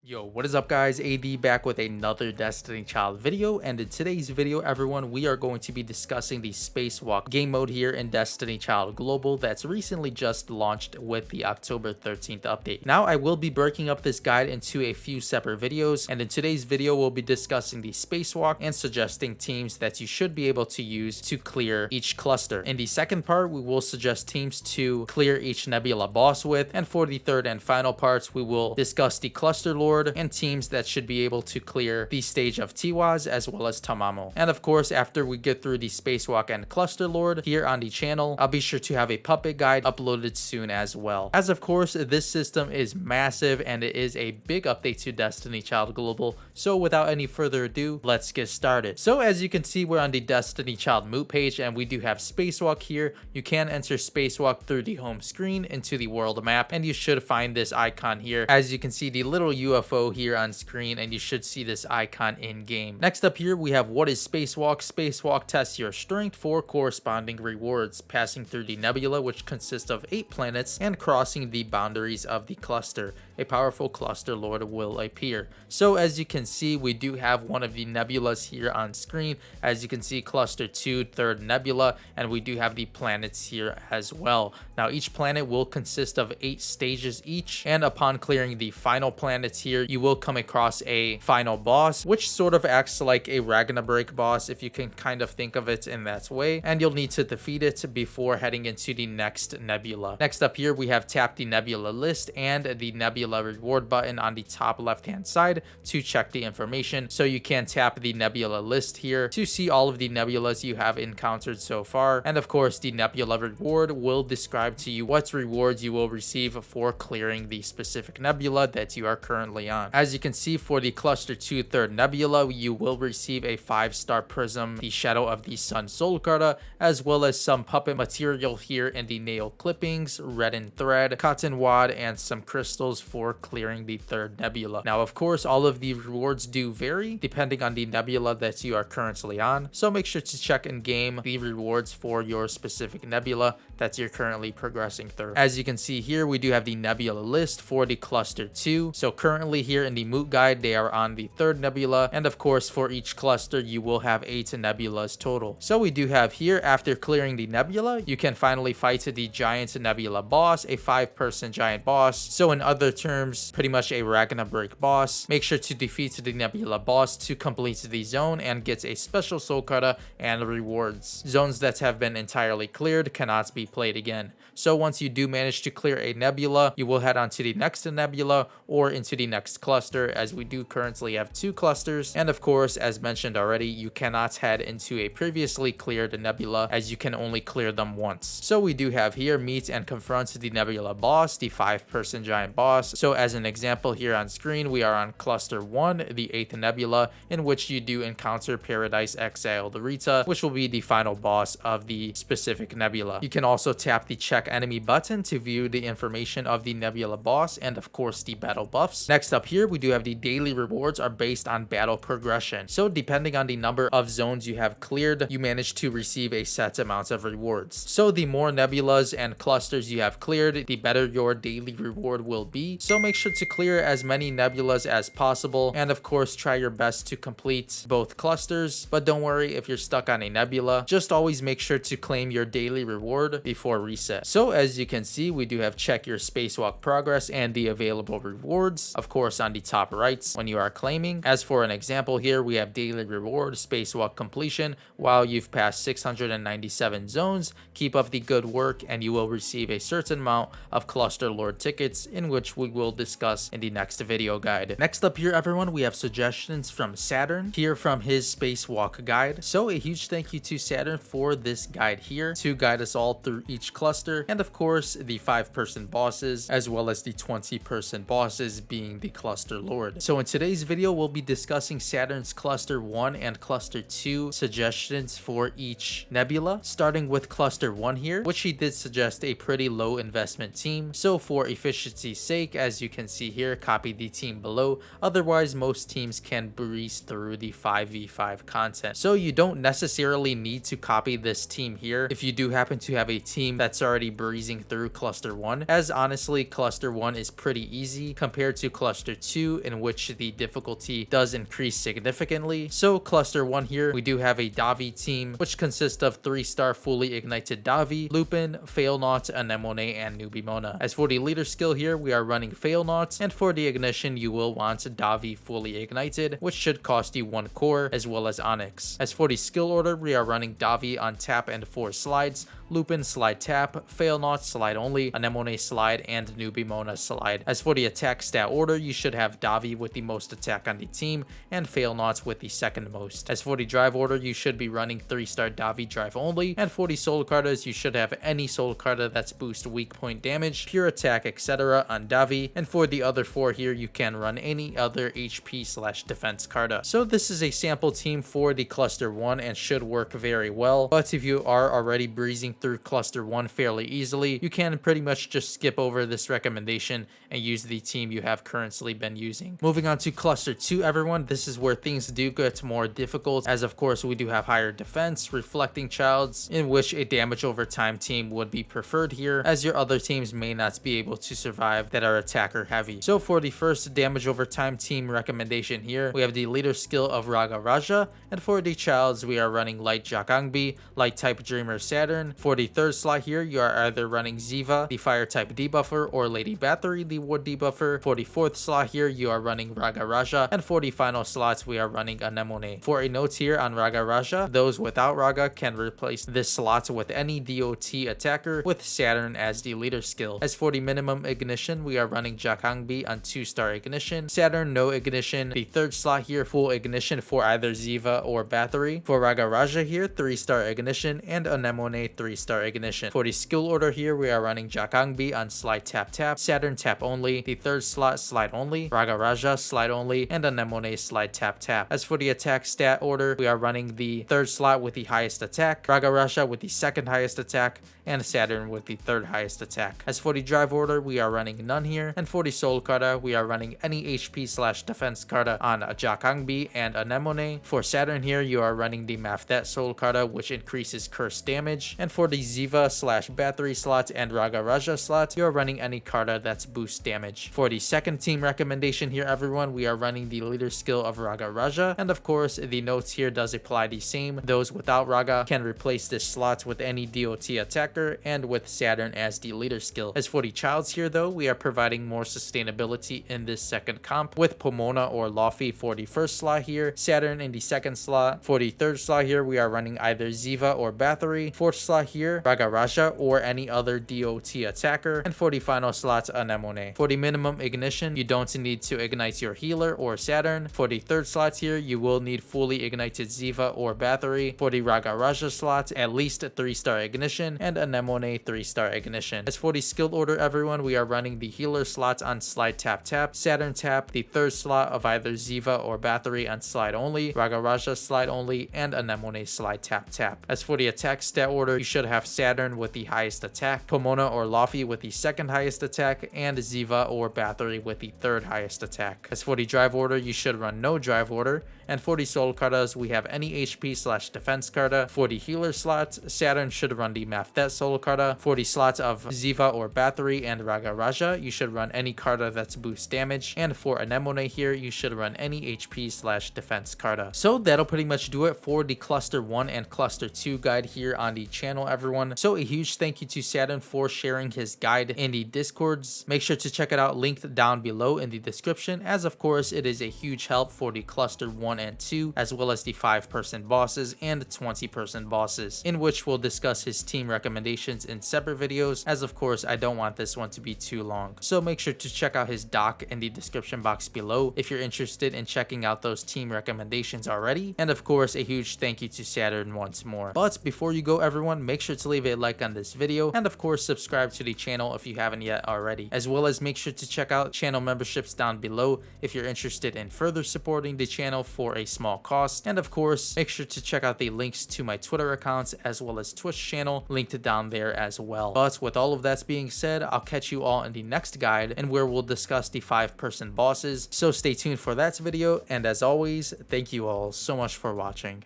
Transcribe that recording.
Yo, what is up guys? AD back with another Destiny Child video, and in today's video everyone we are going to be discussing the Spacewalk game mode here in Destiny Child Global that's recently just launched with the October 13th update. Now I will be breaking up this guide into a few separate videos, and in today's video we'll be discussing the Spacewalk and suggesting teams that you should be able to use to clear each cluster. In the second part we will suggest teams to clear each Nebula boss with, and for the third and final parts we will discuss the cluster lore and teams that should be able to clear the stage of Tiwaz as well as Tamamo. And of course, after we get through the Spacewalk and Cluster Lord here on the channel, I'll be sure to have a puppet guide uploaded soon as well. As of course, this system is massive and it is a big update to Destiny Child Global. So without any further ado, let's get started. So as you can see, we're on the Destiny Child Moot page and we do have Spacewalk here. You can enter Spacewalk through the home screen into the world map, and you should find this icon here. As you can see, the little UFO here on screen, and you should see this icon in game. Next up here we have what is Spacewalk. Spacewalk tests your strength for corresponding rewards, passing through the Nebula, which consists of 8 planets, and crossing the boundaries of the cluster. A powerful cluster lord will appear. So as you can see, we do have one of the nebulas here on screen. As you can see, cluster 2, third nebula, and we do have the planets here as well. Now each planet will consist of 8 stages each, and upon clearing the final planets here, you will come across a final boss, which sort of acts like a Ragnarok boss, if you can kind of think of it in that way, and you'll need to defeat it before heading into the next nebula. Next up here we have tap the nebula list and the nebula reward button on the top left hand side to check the information. So you can tap the nebula list here to see all of the nebulas you have encountered so far, and of course the nebula reward will describe to you what rewards you will receive for clearing the specific nebula that you are currently on. As you can see, for the cluster 2 third nebula you will receive a 5-star prism, the shadow of the sun soul carta, as well as some puppet material here in the nail clippings, reddened thread, cotton wad, and some crystals for clearing the third nebula. Now of course all of the rewards do vary depending on the nebula that you are currently on, so make sure to check in game the rewards for your specific nebula that you're currently progressing through. As you can see here, we do have the nebula list for the cluster 2. So currently here in the Moot guide they are on the third nebula, and of course for each cluster you will have 8 nebulas total. So we do have here, after clearing the nebula you can finally fight the giant nebula boss, a 5-person giant boss. So in other terms, pretty much a Ragnarok boss. Make sure to defeat the nebula boss to complete the zone and get a special soul carta and rewards. Zones that have been entirely cleared cannot be played again. So once you do manage to clear a nebula, you will head on to the next nebula or into the next cluster, as we do currently have 2 clusters. And of course, as mentioned already, you cannot head into a previously cleared nebula, as you can only clear them once. So we do have here meet and confront the nebula boss, the 5-person giant boss. So as an example here on screen, we are on cluster 1, the 8th nebula, in which you do encounter Paradise Exiled Rita, which will be the final boss of the specific nebula. You can also tap the check enemy button to view the information of the nebula boss and of course the battle buffs. Next up here we do have the daily rewards are based on battle progression. So depending on the number of zones you have cleared, you manage to receive a set amount of rewards. So the more nebulas and clusters you have cleared, the better your daily reward will be. So make sure to clear as many nebulas as possible, and of course try your best to complete both clusters. But don't worry if you're stuck on a nebula, just always make sure to claim your daily reward before reset. So as you can see, we do have check your spacewalk progress and the available rewards, of course on the top right when you are claiming. As for an example here, we have daily reward spacewalk completion while you've passed 697 zones. Keep up the good work and you will receive a certain amount of cluster lord tickets, in which we will discuss in the next video guide. Next up here everyone, we have suggestions from Saturn here from his spacewalk guide. So a huge thank you to Saturn for this guide here to guide us all through each cluster, and of course the 5-person bosses as well as the 20-person bosses being the cluster lord. So in today's video we'll be discussing Saturn's cluster 1 and cluster 2 suggestions for each nebula, starting with cluster 1 here, which he did suggest a pretty low investment team. So for efficiency's sake, as you can see here, copy the team below. Otherwise most teams can breeze through the 5v5 content, so you don't necessarily need to copy this team here if you do happen to have a team that's already breezing through cluster 1, as honestly cluster 1 is pretty easy compared to cluster Cluster 2, in which the difficulty does increase significantly. So Cluster 1 here, we do have a Davi team, which consists of 3-star fully ignited Davi, Lupin, Failnaut, Anemone, and Nubimona. As for the leader skill here, we are running Failnaut, and for the ignition, you will want Davi fully ignited, which should cost you 1 core, as well as Onyx. As for the skill order, we are running Davi on tap and 4 slides, Lupin slide tap, Failnaut slide only, Anemone slide, and Nubimona slide. As for the attack stat order, you should have Davi with the most attack on the team, and Failnaut with the second most. As for the drive order, you should be running 3-star Davi drive only, and for the soul cartas, you should have any soul carta that's boost weak point damage, pure attack, etc. on Davi, and for the other 4 here, you can run any other HP/defense carta. So this is a sample team for the Cluster 1 and should work very well, but if you are already breezing through Cluster 1 fairly easily, you can pretty much just skip over this recommendation and use the team you have currently been using. Moving on to Cluster 2, everyone, this is where things do get more difficult, as of course we do have higher defense, reflecting childs, in which a damage over time team would be preferred here, as your other teams may not be able to survive that are attacker heavy. So for the first damage over time team recommendation here, we have the leader skill of Raga Raja, and for the childs we are running Light Jakangbi, Light type Dreamer Saturn. For the third slot here, you are either running Ziva, the fire type debuffer, or Lady Battery, the wood debuffer. For the fourth slot here, you are running Raga Raja, and for the final slots we are running Anemone. For a note here on Raga Raja, those without Raga can replace this slot with any DOT attacker with Saturn as the leader skill. As for the minimum ignition, we are running Jakangbi on 2-star ignition, Saturn no ignition. The third slot here, full ignition for either Ziva or Battery. For Raga Raja here, 3-star ignition, and Anemone 3-star ignition. For the skill order here, we are running Jakangbi on slide tap tap, Saturn tap only, the third slot slide only, Raga Raja slide only, and Anemone slide tap tap. As for the attack stat order, we are running the third slot with the highest attack, Raga Raja with the second highest attack, and Saturn with the third highest attack. As for the drive order, we are running none here, and for the soul carta, we are running any HP/defense carta on Jakangbi and Anemone. For Saturn here, you are running the Mafdet soul carta, which increases curse damage, and for the Ziva/Battery slot and Raga Raja slot, you are running any carta that's boost damage. For the second team recommendation here, everyone, we are running the leader skill of Raga Raja, and of course the notes here does apply the same. Those without Raga can replace this slot with any DOT attacker and with Saturn as the leader skill. As for the childs here though, we are providing more sustainability in this second comp with Pomona or Laufey for the first slot here, Saturn in the second slot. For the third slot here, we are running either Ziva or Battery. Fourth slot here, Raga Raja or any other DOT attacker, and for the final slot, Anemone. For the minimum ignition, you don't need to ignite your healer or Saturn. For the third slot here, you will need fully ignited Ziva or Battery. For the Raga Raja slot, at least a 3-star ignition, and Anemone 3-star ignition. As for the skill order, everyone, we are running the healer slot on slide tap tap, Saturn tap, the third slot of either Ziva or Battery on slide only, Raga Raja slide only, and Anemone slide tap tap. As for the attack stat order, you should have Saturn with the highest attack, Pomona or Laufey with the second highest attack, and Ziva or Battery with the third highest attack. As for the drive order, you should run no drive order, and for the soul cartas, we have any HP/defense carta. For the healer slot, Saturn should run the Mafdet soul carta. For the slots of Ziva or Battery and Raga Raja, you should run any carta that's boost damage, and for Anemone here, you should run any HP/defense carta. So that'll pretty much do it for the Cluster 1 and Cluster 2 guide here on the channel, everyone. So a huge thank you to Saturn for sharing his guide in the Discords. Make sure to check it out, linked down below in the description, as of course it is a huge help for the Cluster 1 and 2, as well as the 5-person bosses and 20-person bosses, in which we'll discuss his team recommendations in separate videos, as of course I don't want this one to be too long. So make sure to check out his doc in the description box below if you're interested in checking out those team recommendations already. And of course, a huge thank you to Saturn once more. But before you go, everyone, make sure to leave a like on this video, and of course subscribe to the channel if you haven't yet already, as well as make sure to check out channel memberships down below if you're interested in further supporting the channel for a small cost. And of course, make sure to check out the links to my Twitter accounts as well as Twitch channel linked down there as well. But with all of that being said, I'll catch you all in the next guide, and where we'll discuss the 5-person bosses. So stay tuned for that video, and as always, thank you all so much for watching.